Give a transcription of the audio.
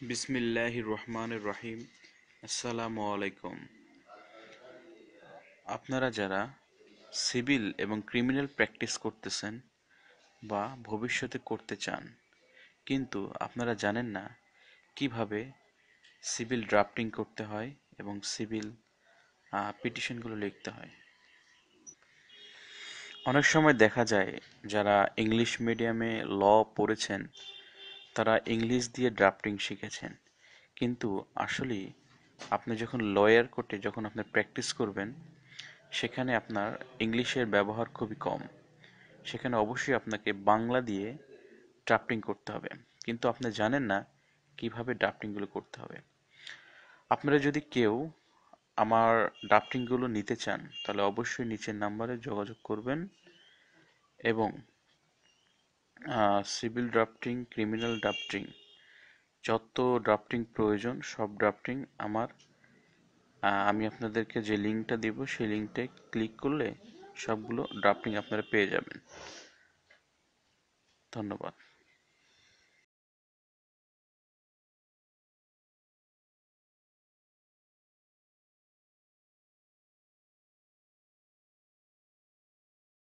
বিসমিল্লাহির রহমানির রহিম। আসসালামু আলাইকুম। আপনারা যারা সিভিল এবং ক্রিমিনাল প্র্যাকটিস করতেছেন বা ভবিষ্যতে করতে চান, কিন্তু আপনারা জানেন না কিভাবে সিভিল ড্রাফটিং করতে হয় এবং সিভিল পিটিশনগুলো লিখতে হয়। অনেক সময় দেখা যায় যারা ইংলিশ মিডিয়ামে ল পড়েছেন তারা ইংলিশ দিয়ে ড্রাফটিং শিখেছেন, কিন্তু আসলে আপনি যখন লয়ার কোর্টে যখন আপনি প্র্যাকটিস করবেন সেখানে আপনার ইংলিশের ব্যবহার খুবই কম। সেখানে অবশ্যই আপনাকে বাংলা দিয়ে ড্রাফটিং করতে হবে, কিন্তু আপনি জানেন না কিভাবে ড্রাফটিংগুলো করতে হবে। আপনারা যদি কেউ আমার ড্রাফটিংগুলো নিতে চান তাহলে অবশ্যই নিচের নাম্বারে যোগাযোগ করবেন এবং সিভিল ড্রাফটিং, ক্রিমিনাল ড্রাফটিং, যত ড্রাফটিং প্রয়োজন সব ড্রাফটিং আমার আমি আপনাদেরকে যে লিঙ্কটা দিব সেই লিঙ্কটায় ক্লিক করলে সবগুলো ড্রাফটিং আপনারা পেয়ে যাবেন। ধন্যবাদ।